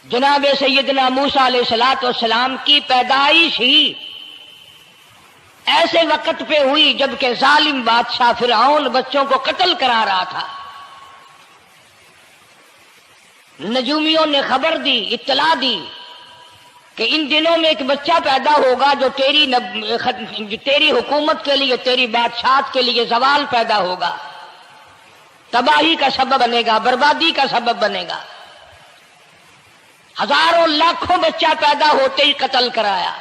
جناب سیدنا موسیٰ علیہ السلام کی پیدائش ہی ایسے وقت پہ ہوئی جبکہ ظالم بادشاہ فرعون بچوں کو قتل کرا رہا تھا۔ نجومیوں نے خبر دی، اطلاع دی کہ ان دنوں میں ایک بچہ پیدا ہوگا جو تیری حکومت کے لیے، تیری بادشاہت کے لیے زوال پیدا ہوگا، تباہی کا سبب بنے گا، بربادی کا سبب بنے گا۔ ہزاروں لاکھوں بچہ پیدا ہوتے ہی قتل کرایا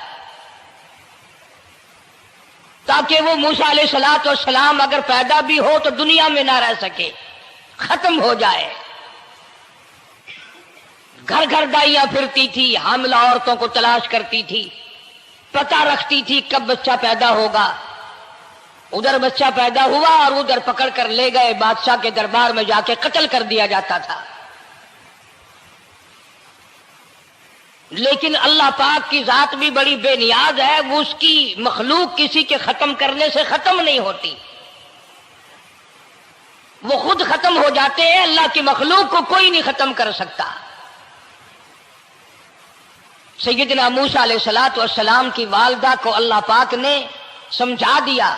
تاکہ وہ موسیٰ علیہ السلام اگر پیدا بھی ہو تو دنیا میں نہ رہ سکے، ختم ہو جائے۔ گھر گھر دائیاں پھرتی تھی، حاملہ عورتوں کو تلاش کرتی تھی، پتہ رکھتی تھی کب بچہ پیدا ہوگا۔ ادھر بچہ پیدا ہوا اور ادھر پکڑ کر لے گئے، بادشاہ کے دربار میں جا کے قتل کر دیا جاتا تھا۔ لیکن اللہ پاک کی ذات بھی بڑی بے نیاز ہے، وہ اس کی مخلوق کسی کے ختم کرنے سے ختم نہیں ہوتی، وہ خود ختم ہو جاتے ہیں۔ اللہ کی مخلوق کو کوئی نہیں ختم کر سکتا۔ سیدنا موسیٰ علیہ السلام کی والدہ کو اللہ پاک نے سمجھا دیا،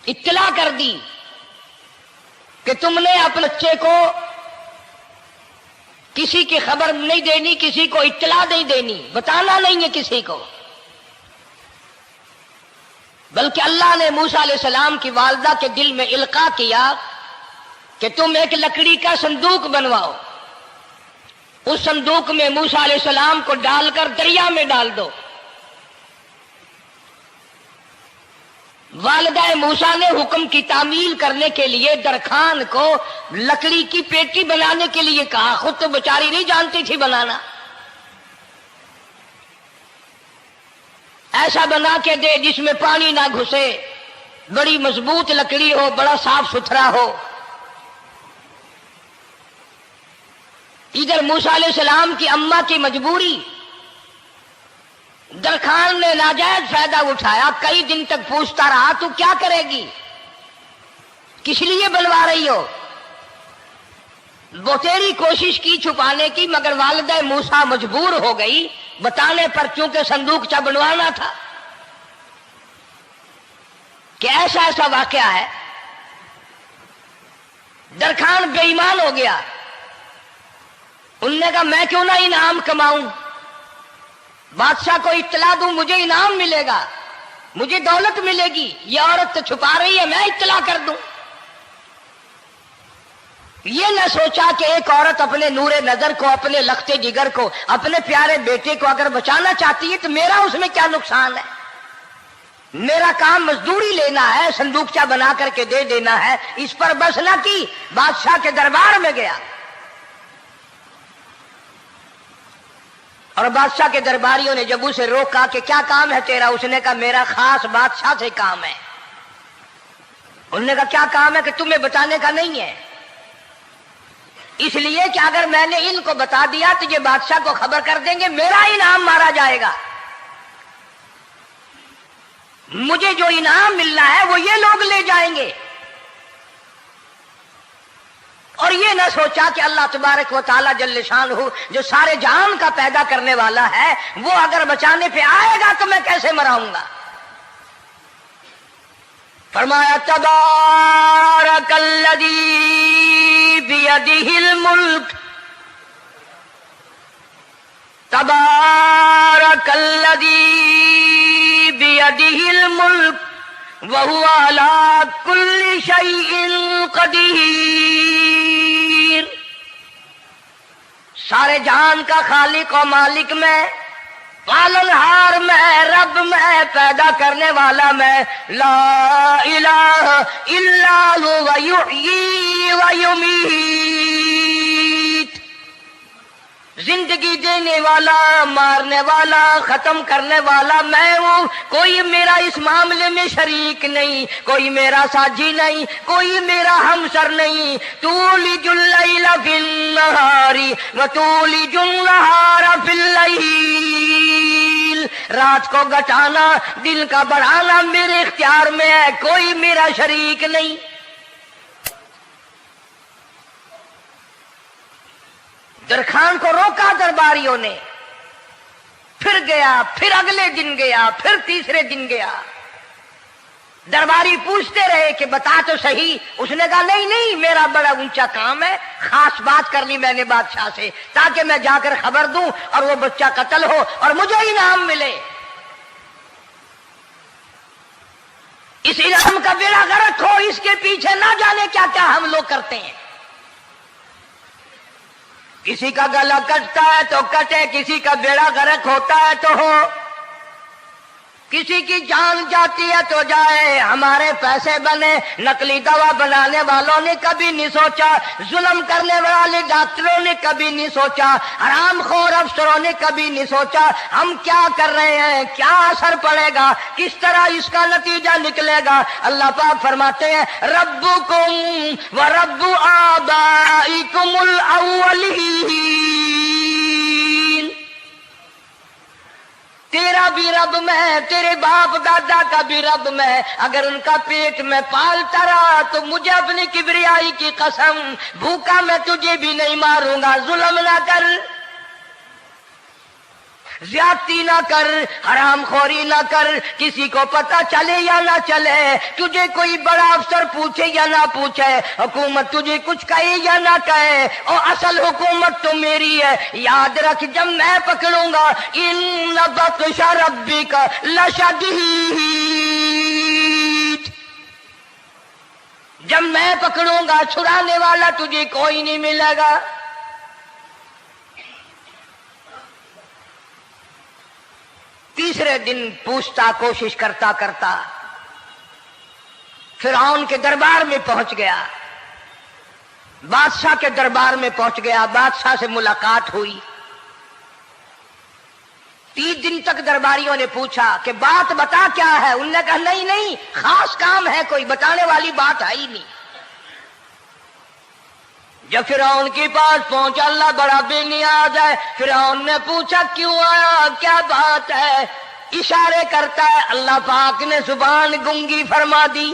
اطلاع کر دی کہ تم نے اپنے بچے کو کسی کی خبر نہیں دینی، کسی کو اطلاع نہیں دینی، بتانا نہیں ہے کسی کو، بلکہ اللہ نے موسیٰ علیہ السلام کی والدہ کے دل میں القاء کیا کہ تم ایک لکڑی کا صندوق بنواؤ، اس صندوق میں موسیٰ علیہ السلام کو ڈال کر دریا میں ڈال دو۔ والدہ موسیٰ نے حکم کی تعمیل کرنے کے لیے درخان کو لکڑی کی پیٹی بنانے کے لیے کہا، خود تو بیچاری نہیں جانتی تھی بنانا۔ ایسا بنا کے دے جس میں پانی نہ گھسے، بڑی مضبوط لکڑی ہو، بڑا صاف ستھرا ہو۔ ادھر موسیٰ علیہ السلام کی اماں کی مجبوری، درخان نے ناجائز فائدہ اٹھایا، کئی دن تک پوچھتا رہا تو کیا کرے گی، کس لیے بنوا رہی ہو؟ بتیری کوشش کی چھپانے کی، مگر والدہ موسیٰ مجبور ہو گئی بتانے پر، چونکہ صندوق چا بنوانا تھا۔ کہ ایسا واقعہ ہے، درخان بے ایمان ہو گیا۔ انہوں نے کہا میں کیوں نہ انعام کماؤں، بادشاہ کو اطلاع دوں، مجھے انعام ملے گا، مجھے دولت ملے گی، یہ عورت تو چھپا رہی ہے، میں اطلاع کر دوں۔ یہ نہ سوچا کہ ایک عورت اپنے نور نظر کو، اپنے لختے جگر کو، اپنے پیارے بیٹے کو اگر بچانا چاہتی ہے تو میرا اس میں کیا نقصان ہے، میرا کام مزدوری لینا ہے، صندوقچہ بنا کر کے دے دینا ہے۔ اس پر بس نہ کی، بادشاہ کے دربار میں گیا اور بادشاہ کے درباریوں نے جب اسے روکا کہ کیا کام ہے تیرا، اس نے کہا میرا خاص بادشاہ سے کام ہے۔ انہوں نے کہا کیا کام ہے؟ کہ تمہیں بتانے کا نہیں ہے، اس لیے کہ اگر میں نے ان کو بتا دیا تو یہ بادشاہ کو خبر کر دیں گے، میرا انعام مارا جائے گا، مجھے جو انعام ملنا ہے وہ یہ لوگ لے جائیں گے۔ اور یہ نہ سوچا کہ اللہ تبارک و تعالی جل شانہ جو سارے جہان کا پیدا کرنے والا ہے، وہ اگر بچانے پہ آئے گا تو میں کیسے مراؤں گا۔ فرمایا تبارک الذی بیدہ الملک، تبارک الذی بیدہ الملک وَهُوَ عَلَىٰ كُلِّ شَيْءٍ قَدِيرٌ۔ سارے جہان کا خالق و مالک میں، پالنہار میں، رب میں، پیدا کرنے والا میں، لا الہ الا هو یحیی و یمیت، زندگی دینے والا، مارنے والا، ختم کرنے والا میں ہوں، کوئی میرا اس معاملے میں شریک نہیں، کوئی میرا ساجی نہیں، کوئی میرا ہمسر نہیں۔ تولج اللیل فی النہار وتولج النہار فی اللیل، رات کو گھٹانا، دن کا بڑھانا میرے اختیار میں ہے، کوئی میرا شریک نہیں۔ درخان کو روکا درباریوں نے، پھر گیا، پھر اگلے دن گیا، پھر تیسرے دن گیا۔ درباری پوچھتے رہے کہ بتا تو صحیح۔ اس نے کہا نہیں نہیں، میرا بڑا اونچا کام ہے، خاص بات کرنی میں نے بادشاہ سے تاکہ میں جا کر خبر دوں اور وہ بچہ قتل ہو اور مجھے انعام ملے۔ اس انعام کا بیڑا غرق ہو، اس کے پیچھے نہ جانے کیا کیا ہم لوگ کرتے ہیں۔ کسی کا گلا کٹتا ہے تو کٹے، کسی کا بیڑا غرق ہوتا ہے تو ہو، کسی کی جان جاتی ہے تو جائے، ہمارے پیسے بنے۔ نقلی دوا بنانے والوں نے کبھی نہیں سوچا، ظلم کرنے والے ڈاکٹروں نے کبھی نہیں سوچا، حرام خور افسروں نے کبھی نہیں سوچا ہم کیا کر رہے ہیں، کیا اثر پڑے گا، کس طرح اس کا نتیجہ نکلے گا۔ اللہ پاک فرماتے ہیں ربکم و رب آبائکم الاولین، تیرا بھی رب میں، تیرے باپ دادا کا بھی رب میں، اگر ان کا پیٹ میں پالتا رہا تو مجھے اپنی کبریائی کی قسم، بھوکا میں تجھے بھی نہیں ماروں گا۔ ظلم نہ کر، زیادتی نہ کر، حرام خوری نہ کر، کسی کو پتہ چلے یا نہ چلے، تجھے کوئی بڑا افسر پوچھے یا نہ پوچھے، حکومت تجھے کچھ کہے یا نہ کہے، اور اصل حکومت تو میری ہے۔ یاد رکھ جب میں پکڑوں گا ان بطش ربک لشدید، جب میں پکڑوں گا چھڑانے والا تجھے کوئی نہیں ملے گا۔ تیسرے دن پوچھتا، کوشش کرتا کرتا فرعون کے دربار میں پہنچ گیا، بادشاہ کے دربار میں پہنچ گیا، بادشاہ سے ملاقات ہوئی۔ 3 دن تک درباریوں نے پوچھا کہ بات بتا کیا ہے، انہوں نے کہا نہیں نہیں، خاص کام ہے، کوئی بتانے والی بات ہے ہی نہیں۔ جب فرعون کے پاس پہنچا، اللہ بڑا بے نیاز ہے، فرعون نے پوچھا کیوں آیا، کیا بات ہے، اشارے کرتا ہے، اللہ پاک نے زبان گنگی فرما دی۔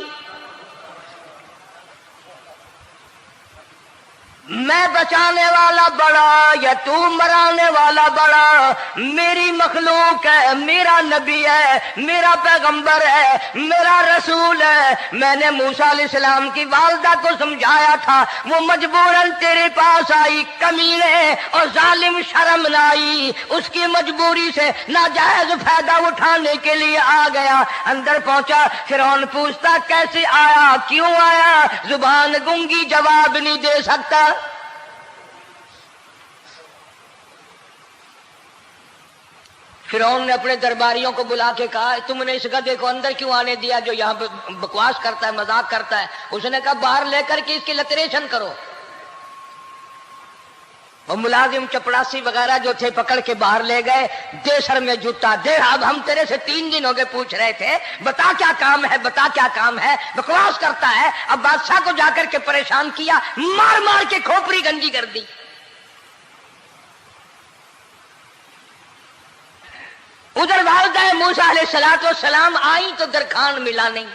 میں بچانے والا بڑا یا تو مرانے والا بڑا، میری مخلوق ہے، میرا نبی ہے، میرا پیغمبر ہے، میرا رسول ہے۔ میں نے موسیٰ علیہ السلام کی والدہ کو سمجھایا تھا، وہ مجبوراً تیرے پاس آئی، کمینے اور ظالم شرم نہ آئی، اس کی مجبوری سے ناجائز فائدہ اٹھانے کے لیے آ گیا۔ اندر پہنچا، فرعون پوچھتا کیسے آیا، کیوں آیا، زبان گنگی جواب نہیں دے سکتا۔ فرعون نے اپنے درباریوں کو بلا کے کہا تم نے اس گدھے کو اندر کیوں آنے دیا جو یہاں پہ بکواس کرتا ہے، مذاق کرتا ہے؟ اس نے کہا باہر لے کر کے اس کی لتریشن کرو۔ وہ ملازم چپڑاسی وغیرہ جو تھے پکڑ کے باہر لے گئے، دے سر میں جوتا دے، اب ہم تیرے سے 3 دن ہو گئے پوچھ رہے تھے بتا کیا کام ہے، بتا کیا کام ہے، بکواس کرتا ہے۔ اب بادشاہ کو جا کر کے پریشان کیا، مار مار کے کھوپڑی گنجی کر دی۔ ادھر والدہ موسیٰ علیہ السلام آئی تو درخان ملا نہیں،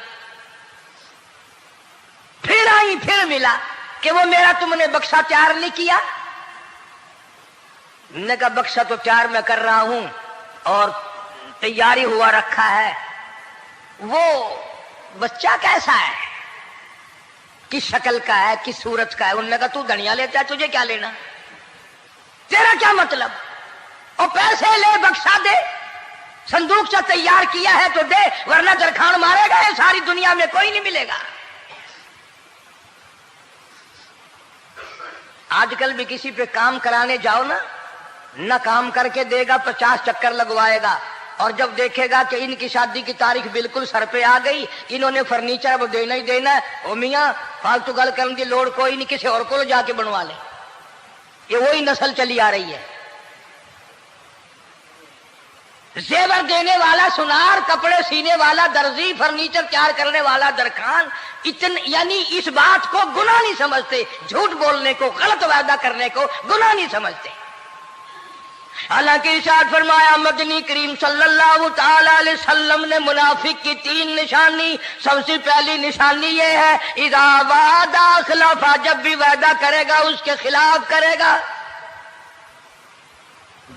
پھر آئی پھر ملا کہ وہ میرا تم نے بکسا تیار نہیں کیا۔ نے کہا بکسا تو تیار میں کر رہا ہوں اور تیاری ہوا رکھا ہے، وہ بچہ کیسا ہے، کس شکل کا ہے، کس صورت کا ہے؟ انہوں نے کہا تو دنیا لیتا ہے، تجھے کیا لینا، تیرا کیا مطلب، اور پیسے لے بکسا دے، صندوق سے تیار کیا ہے تو دے، ورنہ درخان مارے گا، ساری دنیا میں کوئی نہیں ملے گا۔ آج کل بھی کسی پہ کام کرانے جاؤ نا، نہ کام کر کے دے گا، 50 چکر لگوائے گا، اور جب دیکھے گا کہ ان کی شادی کی تاریخ بالکل سر پہ آ گئی، انہوں نے فرنیچر وہ دینا ہی دینا ہے، او میاں فالتو گل کرنے کی لوڑ کوئی نہیں، کسی اور کو جا کے بنوا لے۔ یہ وہی نسل چلی آ رہی ہے، زیور دینے والا سنار، کپڑے سینے والا درزی، فرنیچر تیار کرنے والا درخان، یعنی اس بات کو گناہ نہیں سمجھتے، جھوٹ بولنے کو، غلط وعدہ کرنے کو گناہ نہیں سمجھتے۔ حالانکہ ارشاد فرمایا مدنی کریم صلی اللہ تعالی علیہ وسلم نے منافق کی 3 نشانی، سب سے پہلی نشانی یہ ہے اذا وعد اخلف، جب بھی وعدہ کرے گا اس کے خلاف کرے گا۔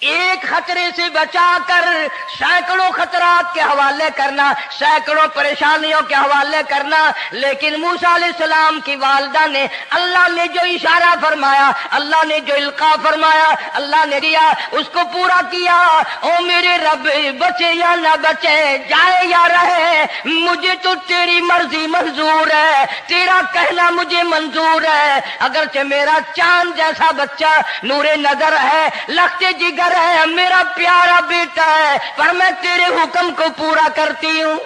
ایک خطرے سے بچا کر سینکڑوں خطرات کے حوالے کرنا، سینکڑوں پریشانیوں کے حوالے کرنا۔ لیکن موسیٰ علیہ السلام کی والدہ نے، اللہ نے جو اشارہ فرمایا، اللہ نے جو القاء فرمایا، اللہ نے دیا، اس کو پورا کیا۔ او میرے رب، بچے یا نہ بچے، جائے یا رہے، مجھے تو تیری مرضی منظور ہے، تیرا کہنا مجھے منظور ہے۔ اگرچہ میرا چاند جیسا بچہ نور نظر ہے، لخت جگر ہے، میرا پیارا بیٹا ہے، پر میں تیرے حکم کو پورا کرتی ہوں۔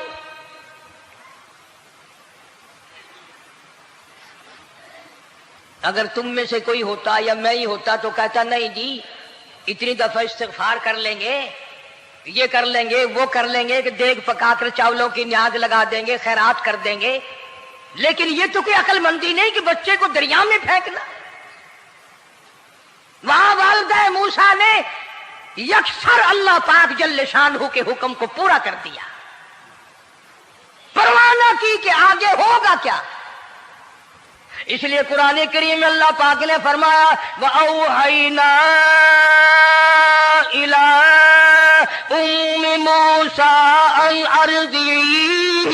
اگر تم میں سے کوئی ہوتا یا میں ہی ہوتا تو کہتا نہیں جی، اتنی دفعہ استغفار کر لیں گے، یہ کر لیں گے، وہ کر لیں گے، کہ دیگ پکا کر چاولوں کی نیاز لگا دیں گے، خیرات کر دیں گے۔ لیکن یہ تو کوئی عقل مندی نہیں کہ بچے کو دریا میں پھینکنا۔ وہاں والدہ موسیٰ نے یکسر اللہ پاک جل شانہ کے حکم کو پورا کر دیا، پرواہ نہ کی کہ آگے ہوگا کیا۔ اس لیے قرآن کریم میں اللہ پاک نے فرمایا وَأَوْحَيْنَا إِلَىٰ أُمِّ مُوسَىٰ أَنْ أَرْضِعِيهِ،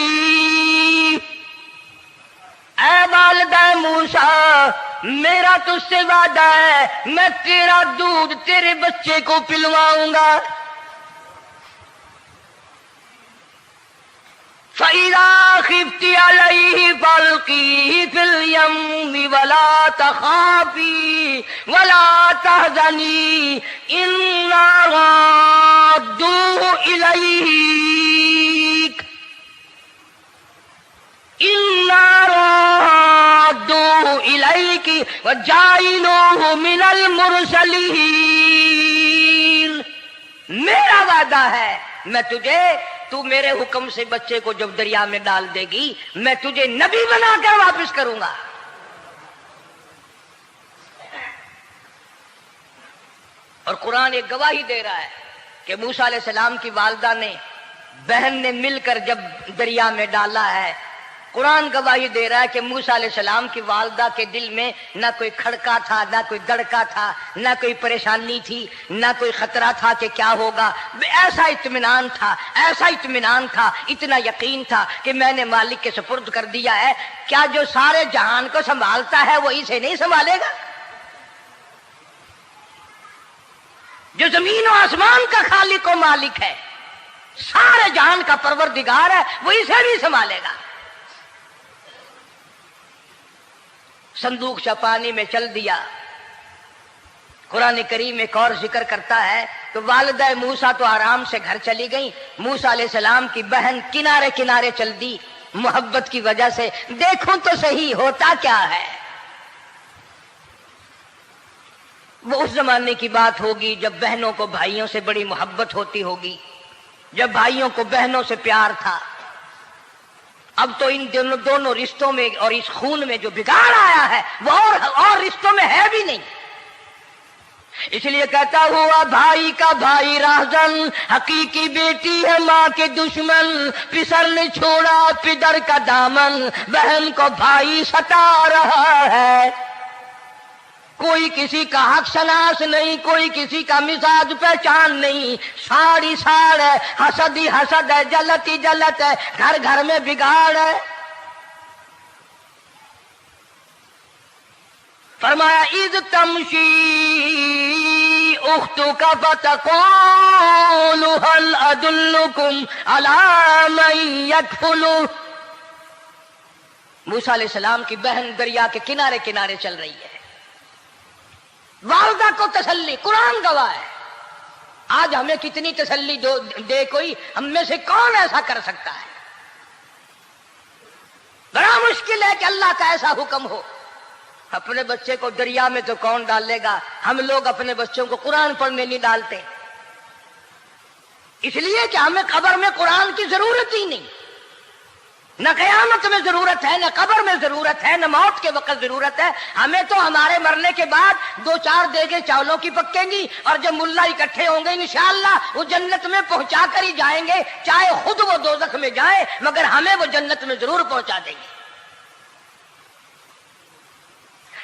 اے والدہ موسیٰ، میرا تجھ سے وعدہ ہے، میں تیرا دودھ تیرے بچے کو پلواؤں گا۔ فَإِذَا خِفْتِ عَلَيْهِ فَأَلْقِيهِ فِي الْيَمِّ وَلَا تَخَافِي وَلَا تَحْزَنِي إِنَّا رَادُّوهُ إِلَيْكَ وَجَاعِلُوهُ مِنَ الْمُرْسَلِينَ۔ میرا وعدہ ہے، میں تجھے، تو میرے حکم سے بچے کو جب دریا میں ڈال دے گی، میں تجھے نبی بنا کر واپس کروں گا۔ اور قرآن ایک گواہی دے رہا ہے کہ موسیٰ علیہ السلام کی والدہ نے، بہن نے مل کر جب دریا میں ڈالا ہے، قرآن گواہی دے رہا ہے کہ موسیٰ علیہ السلام کی والدہ کے دل میں نہ کوئی کھڑکا تھا، نہ کوئی دڑکا تھا، نہ کوئی پریشانی تھی، نہ کوئی خطرہ تھا کہ کیا ہوگا۔ ایسا اطمینان تھا، ایسا اطمینان تھا، اتنا یقین تھا کہ میں نے مالک کے سپرد کر دیا ہے، کیا جو سارے جہان کو سنبھالتا ہے وہ اسے نہیں سنبھالے گا؟ جو زمین و آسمان کا خالق و مالک ہے، سارے جہان کا پروردگار ہے، وہ اسے بھی سنبھالے گا۔ صندوق پانی میں چل دیا۔ قرآن کریم ایک اور ذکر کرتا ہے تو والدہ موسیٰ تو آرام سے گھر چلی گئی، موسیٰ علیہ السلام کی بہن کنارے کنارے چل دی محبت کی وجہ سے، دیکھوں تو صحیح ہوتا کیا ہے۔ وہ اس زمانے کی بات ہوگی جب بہنوں کو بھائیوں سے بڑی محبت ہوتی ہوگی، جب بھائیوں کو بہنوں سے پیار تھا۔ اب تو ان دونوں رشتوں میں اور اس خون میں جو بگاڑ آیا ہے وہ اور رشتوں میں ہے بھی نہیں۔ اس لیے کہتا ہوا بھائی کا بھائی راہزن، حقیقی بیٹی ہے ماں کے دشمن، پسر نے چھوڑا پدر کا دامن، بہن کو بھائی ستا رہا ہے۔ کوئی کسی کا حق شناس نہیں، کوئی کسی کا مزاج پہچان نہیں، ساڑی ساڑ ہے، حسد ہی حسد ہے، جلت ہی جلت ہے، گھر گھر میں بگاڑ ہے۔ فرمایا اذ تمشی اختک فتقول هل ادلکم علی من یکفلہ۔ موسیٰ علیہ السلام کی بہن دریا کے کنارے کنارے چل رہی ہے، والدہ کو تسلی، قرآن گواہ ہے۔ آج ہمیں کتنی تسلی دے کوئی، ہم میں سے کون ایسا کر سکتا ہے؟ بڑا مشکل ہے کہ اللہ کا ایسا حکم ہو۔ اپنے بچے کو دریا میں تو کون ڈالے گا؟ ہم لوگ اپنے بچوں کو قرآن پڑھنے نہیں ڈالتے، اس لیے کہ ہمیں قبر میں قرآن کی ضرورت ہی نہیں، نہ قیامت میں ضرورت ہے، نہ قبر میں ضرورت ہے، نہ موت کے وقت ضرورت ہے۔ ہمیں تو ہمارے مرنے کے بعد 2-4 دیگیں چاولوں کی پکیں گی، اور جب ملا اکٹھے ہوں گے انشاءاللہ وہ جنت میں پہنچا کر ہی جائیں گے، چاہے خود وہ دوزخ میں جائیں، مگر ہمیں وہ جنت میں ضرور پہنچا دیں گے۔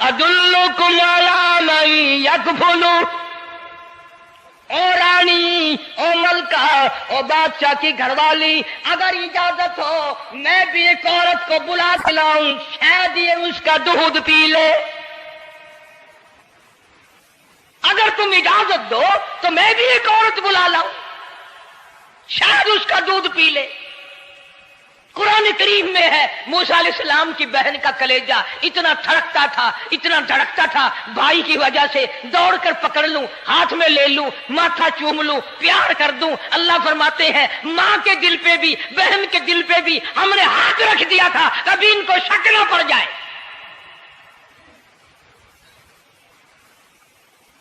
ادلكم على من يكفل۔ او رانی، او ملکہ، او بادشاہ کی گھر والی، اگر اجازت ہو میں بھی ایک عورت کو بلا کے لاؤں، شاید یہ اس کا دودھ پی لے۔ اگر تم اجازت دو تو میں بھی ایک عورت بلا لاؤں، شاید اس کا دودھ پی لے۔ قرآن کریم میں ہے موسیٰ علیہ السلام کی بہن کا کلیجہ اتنا دھڑکتا تھا، اتنا دھڑکتا تھا، بھائی کی وجہ سے دوڑ کر پکڑ لوں، ہاتھ میں لے لوں، ماتھا چوم لوں، پیار کر دوں۔ اللہ فرماتے ہیں ماں کے دل پہ بھی، بہن کے دل پہ بھی ہم نے ہاتھ رکھ دیا تھا، کبھی ان کو شک نہ پڑ جائے۔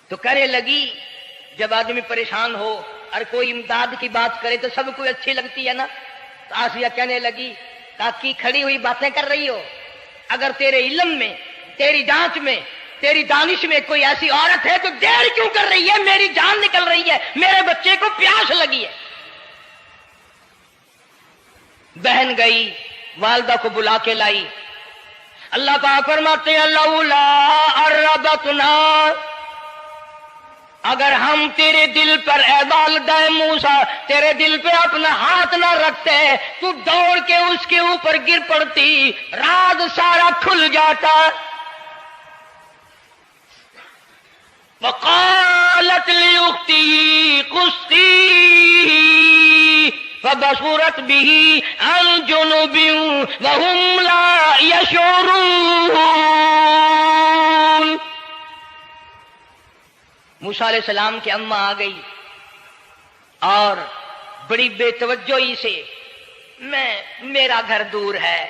تو کرے لگی، جب آدمی پریشان ہو اور کوئی امداد کی بات کرے تو سب کو اچھی لگتی ہے نا۔ تو آسیہ کہنے لگی تاکہ کھڑی ہوئی باتیں کر رہی ہو، اگر تیرے علم میں، تیری جانچ میں، تیری دانش میں کوئی ایسی عورت ہے تو دیر کیوں کر رہی ہے؟ میری جان نکل رہی ہے، میرے بچے کو پیاس لگی ہے۔ بہن گئی، والدہ کو بلا کے لائی۔ اللہ پاک فرماتے ہیں لولا اربتنا، اگر ہم تیرے دل پر اے والدہ موسیٰ تیرے دل پہ اپنا ہاتھ نہ رکھتے تو دوڑ کے اس کے اوپر گر پڑتی، راز سارا کھل جاتا۔ وقالت لأخته قصيه فبصرت به عن جنب وهم لا يشعرون۔ موسیٰ علیہ السلام کی اماں آ گئی اور بڑی بے توجہی سے، میرا گھر دور ہے،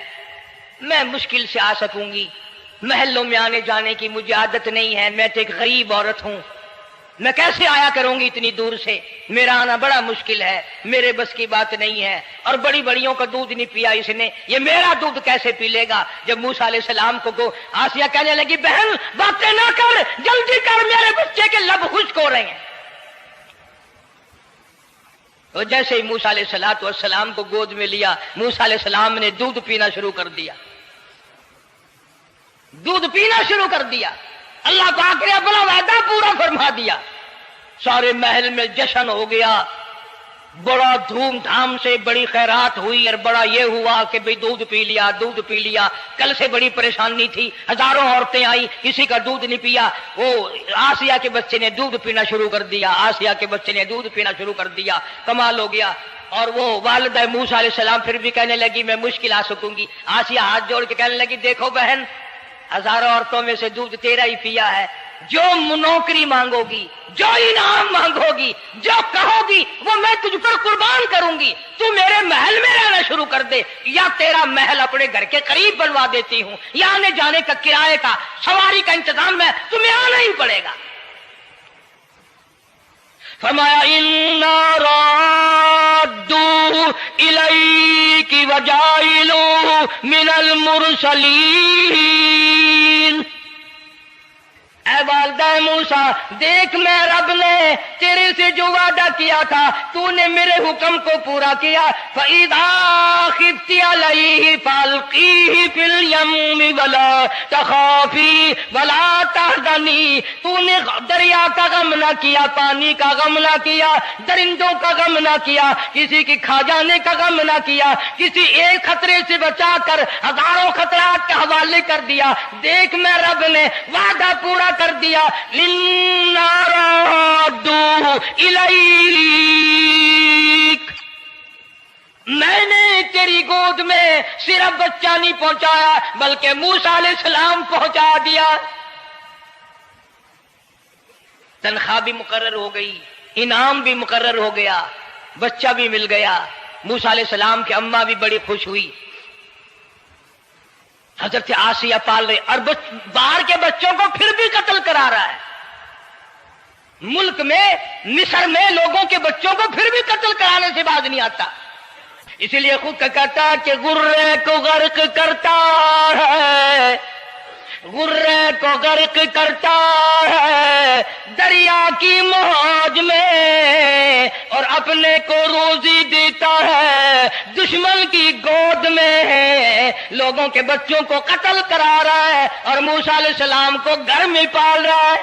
میں مشکل سے آ سکوں گی، محلوں میں آنے جانے کی مجھے عادت نہیں ہے، میں تو ایک غریب عورت ہوں، میں کیسے آیا کروں گی اتنی دور سے، میرا آنا بڑا مشکل ہے، میرے بس کی بات نہیں ہے، اور بڑی بڑیوں کا دودھ نہیں پیا اس نے، یہ میرا دودھ کیسے پی لے گا۔ جب موسیٰ علیہ السلام کو آسیہ کہنے لگی بہن باتیں نہ کر، جلدی کر، میرے بچے کے لب خشک ہو رہے ہیں۔ تو جیسے ہی موسیٰ علیہ السلام کو گود میں لیا، موسیٰ علیہ السلام نے دودھ پینا شروع کر دیا، دودھ پینا شروع کر دیا۔ اللہ پاک نے اپنا وعدہ پورا فرما دیا، سارے محل میں جشن ہو گیا، بڑا دھوم دھام سے بڑی خیرات ہوئی، اور بڑا یہ ہوا کہ بھئی دودھ پی لیا، دودھ پی لیا۔ کل سے بڑی پریشانی تھی، ہزاروں عورتیں آئی، کسی کا دودھ نہیں پیا۔ وہ آسیہ کے بچے نے دودھ پینا شروع کر دیا، آسیہ کے بچے نے دودھ پینا شروع کر دیا، کمال ہو گیا۔ اور وہ والدہ موسیٰ علیہ السلام پھر بھی کہنے لگی میں مشکل آ سکوں گی۔ آسیہ ہاتھ جوڑ کے کہنے لگی دیکھو بہن، ہزاروں عورتوں میں سے دودھ تیرا ہی پیا ہے، جو نوکری مانگو گی، جو انعام مانگو گی، جو کہو گی وہ میں تجھ پر قربان کروں گی، تو میرے محل میں رہنا شروع کر دے، یا تیرا محل اپنے گھر کے قریب بنوا دیتی ہوں، یا آنے جانے کا کرائے کا سواری کا انتظام ہے، تمہیں آنا ہی پڑے گا۔ فرمایا اِنَّا رَادُّوهُ إِلَيْكِ وَجَاعِلُوهُ مِنَ الْمُرْسَلِينَ۔ اے والدہ موسیٰ دیکھ، میں رب نے تیرے سے جو وعدہ کیا تھا تو نے میرے حکم کو پورا کیا۔ فَإِذَا خِفْتِ عَلَيْهِ فَأَلْقِيهِ فِي الْيَمِّ وَلَا تَخَافِي وَلَا تَحْزَنِي۔ تو نے دریا کا غم نہ کیا، پانی کا غم نہ کیا، درندوں کا غم نہ کیا، کسی کی کھا جانے کا غم نہ کیا، کسی ایک خطرے سے بچا کر ہزاروں خطرات کے حوالے کر دیا۔ دیکھ میں رب نے وعدہ پورا کر دیا۔ اِنَّا رَادُّوهُ إِلَيْكَ، میں نے تیری گود میں صرف بچہ نہیں پہنچایا بلکہ موسیٰ علیہ السلام پہنچا دیا۔ تنخواہ بھی مقرر ہو گئی، انعام بھی مقرر ہو گیا، بچہ بھی مل گیا۔ موسیٰ علیہ السلام کی اماں بھی بڑی خوش ہوئی۔ حضرت آسیہ پال رہے، اور باہر کے بچوں کو پھر بھی قتل کرا رہا ہے۔ ملک میں، مصر میں لوگوں کے بچوں کو پھر بھی قتل کرانے سے باز نہیں آتا۔ اسی لیے خود کا کہتا کہ غرے کو غرق کرتا ہے، غرے کو کو غرق کرتا ہے دریا کی موج میں، اور اپنے کو روزی دیتا ہے دشمن کی گود میں، لوگوں کے بچوں کو قتل کرا رہا ہے اور موسیٰ علیہ السلام کو گھر میں پال رہا ہے۔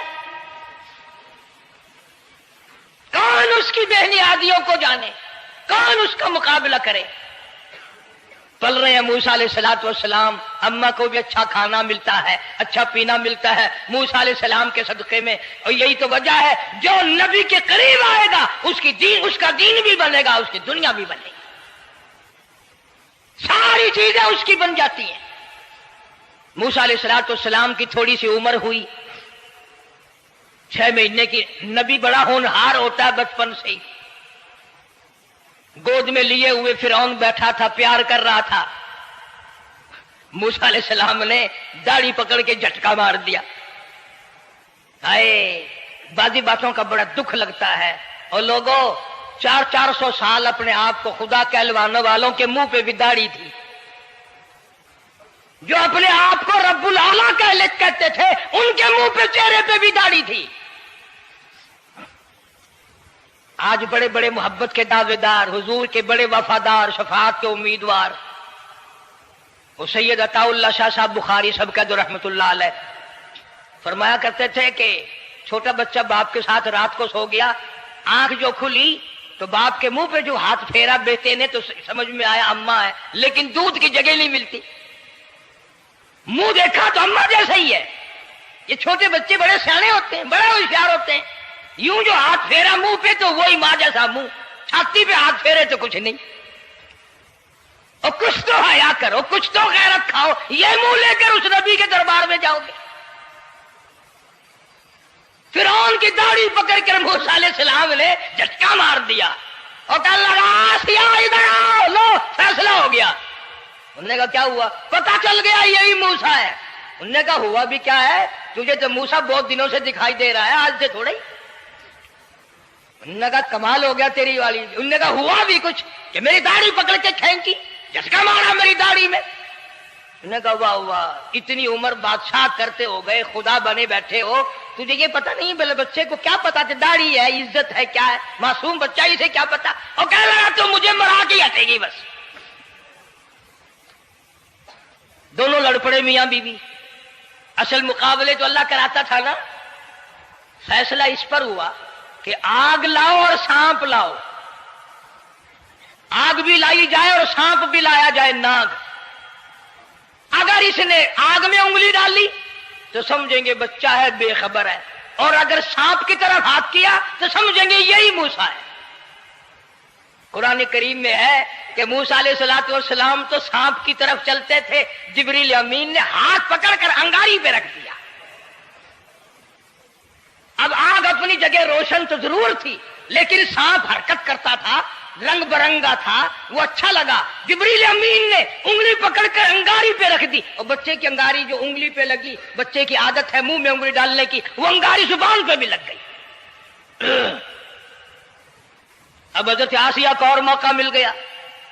کون اس کی بہنیادیوں کو جانے، کون اس کا مقابلہ کرے؟ پل رہے ہیں موسیٰ علیہ السلام، اماں کو بھی اچھا کھانا ملتا ہے، اچھا پینا ملتا ہے موسیٰ علیہ السلام کے صدقے میں، اور یہی تو وجہ ہے جو نبی کے قریب آئے گا اس کا دین بھی بنے گا، اس کی دنیا بھی بنے گی، ساری چیزیں اس کی بن جاتی ہیں۔ موسیٰ علیہ السلام کی تھوڑی سی عمر ہوئی، 6 مہینے کی، نبی بڑا ہونہار ہوتا ہے بچپن سے ہی، گود میں لیے ہوئے فرعون بیٹھا تھا، پیار کر رہا تھا، موسیٰ علیہ السلام نے داڑھی پکڑ کے جھٹکا مار دیا۔ بعضی باتوں کا بڑا دکھ لگتا ہے، اور لوگوں 400 سال اپنے آپ کو خدا کہلوانے والوں کے منہ پہ بھی داڑھی تھی، جو اپنے آپ کو رب العالی کہتے تھے ان کے منہ پہ چہرے پہ بھی داڑھی تھی۔ آج بڑے بڑے محبت کے دعوے دار، حضور کے بڑے وفادار، شفاعت کے امیدوار، وہ سید عطا اللہ شاہ صاحب بخاری سب کا جو رحمت اللہ علیہ فرمایا کرتے تھے کہ چھوٹا بچہ باپ کے ساتھ رات کو سو گیا، آنکھ جو کھلی تو باپ کے منہ پہ جو ہاتھ پھیرا بیٹے نے تو سمجھ میں آیا اماں ہے، لیکن دودھ کی جگہ نہیں ملتی، منہ دیکھا تو اماں جیسا ہی ہے۔ یہ چھوٹے بچے بڑے سیانے ہوتے ہیں، بڑے ہوشیار ہوتے ہیں، یوں جو ہاتھ پھیرا منہ پہ تو وہی ماں جیسا منہ، چھاتی پہ ہاتھ پھیرے تو کچھ نہیں۔ اور کچھ تو حیا کرو، کچھ تو غیرت کھاؤ، یہ منہ لے کر اس نبی کے دربار میں جاؤ گے؟ فرعون کی داڑھی پکڑ کر موسیٰ علیہ السلام نے جھٹکا مار دیا اور کہا لگا آسیہ ادھر آؤ، لو فیصلہ ہو گیا۔ انہوں نے کہا کیا ہوا؟ پتہ چل گیا یہی موسیٰ ہے۔ انہوں نے کہا ہوا بھی کیا ہے؟ تجھے تو موسیٰ بہت دنوں سے دکھائی دے رہا ہے، آج سے تھوڑا ہی۔ انہوں نے کہا کمال ہو گیا تیری والی۔ انہوں نے کہا ہوا بھی کچھ کہ میری داڑھی پکڑ کے کھینچی، جھٹکا مارا میری داڑھی میں۔ انہوں نے کہا واہ واہ، اتنی عمر بادشاہ کرتے ہو گئے، خدا بنے بیٹھے ہو، تجھے یہ پتہ نہیں؟ بلے بچے کو کیا پتا تھا داڑھی ہے، عزت ہے، کیا ہے؟ معصوم بچہ اسے کیا پتا؟ اور کہہ رہا تو مجھے مرا کے ہٹے گی بس۔ دونوں لڑ پڑے میاں بیوی۔ اصل مقابلے تو اللہ کراتا تھا نا۔ فیصلہ اس پر ہوا کہ آگ لاؤ اور سانپ لاؤ، آگ بھی لائی جائے اور سانپ بھی لایا جائے، ناگ۔ اگر اس نے آگ میں انگلی ڈالی تو سمجھیں گے بچہ ہے، بے خبر ہے، اور اگر سانپ کی طرف ہاتھ کیا تو سمجھیں گے یہی موسیٰ ہے۔ قرآن کریم میں ہے کہ موسیٰ علیہ السلام تو سانپ کی طرف چلتے تھے، جبریل امین نے ہاتھ پکڑ کر انگاری پہ رکھ دیا۔ اب آگ اپنی جگہ روشن تو ضرور تھی، لیکن سانپ حرکت کرتا تھا، رنگ برنگا تھا، وہ اچھا لگا۔ جبریل امین نے انگلی پکڑ کر انگاری پہ رکھ دی، اور بچے کی انگاری جو انگلی پہ لگی، بچے کی عادت ہے منہ میں انگلی ڈالنے کی، وہ انگاری زبان پہ بھی لگ گئی۔ اب حضرت آسیہ کو اور موقع مل گیا۔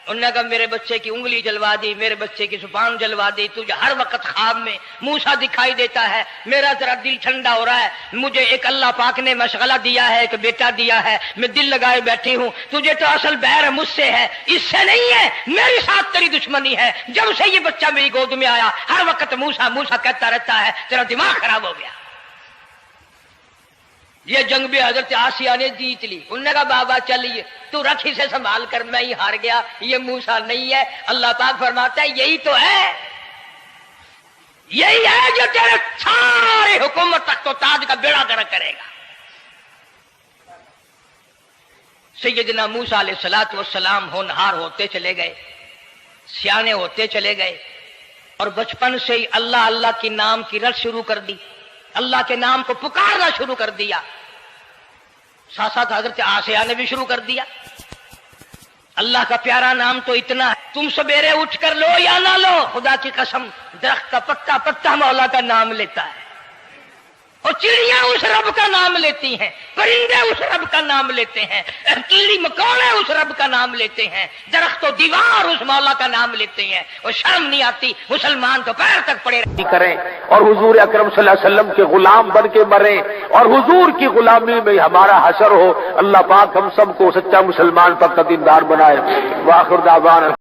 انہوں نے کہا میرے بچے کی انگلی جلوا دی، میرے بچے کی زبان جلوا دی، تجھے ہر وقت خواب میں موسیٰ دکھائی دیتا ہے، میرا ذرا دل ٹھنڈا ہو رہا ہے، مجھے ایک اللہ پاک نے مشغلہ دیا ہے، ایک بیٹا دیا ہے، میں دل لگائے بیٹھی ہوں، تجھے تو اصل بیر مجھ سے ہے، اس سے نہیں ہے، میرے ساتھ تیری دشمنی ہے، جب سے یہ بچہ میری گود میں آیا ہر وقت موسیٰ موسیٰ کہتا رہتا ہے، تیرا دماغ خراب ہو گیا۔ یہ جنگ بھی حضرت آسیہ نے جیت لی۔ انہوں نے کہا بابا چلیے، تو رکھ اسے سنبھال کر، میں ہی ہار گیا، یہ موسیٰ نہیں ہے۔ اللہ پاک فرماتا ہے یہی تو ہے، یہی ہے جو تیرے سارے حکومت تک تو تاج کا بیڑا گرک کرے گا۔ سیدنا موسیٰ علیہ السلام ہونہار ہوتے چلے گئے، سیانے ہوتے چلے گئے، اور بچپن سے ہی اللہ اللہ کی نام کی رٹ شروع کر دی، اللہ کے نام کو پکارنا شروع کر دیا۔ ساتھ ساتھ حضرت آسیہ نے بھی شروع کر دیا۔ اللہ کا پیارا نام تو اتنا ہے، تم سویرے اٹھ کر لو یا نہ لو، خدا کی قسم درخت کا پتا پتا مولا کا نام لیتا ہے، اور چڑیاں اس رب کا نام لیتی ہیں، پرندے اس رب کا نام لیتے ہیں، کیڑی مکوڑے اس رب کا نام لیتے ہیں، درخت و دیوار اس مولا کا نام لیتے ہیں، اور شرم نہیں آتی مسلمان تو پیر تک پڑے کریں اور حضور اکرم صلی اللہ علیہ وسلم کے غلام بن کے مریں اور حضور کی غلامی میں ہمارا حشر ہو۔ اللہ پاک ہم سب کو سچا مسلمان پر دیندار بنائے۔ وآخر دعوانا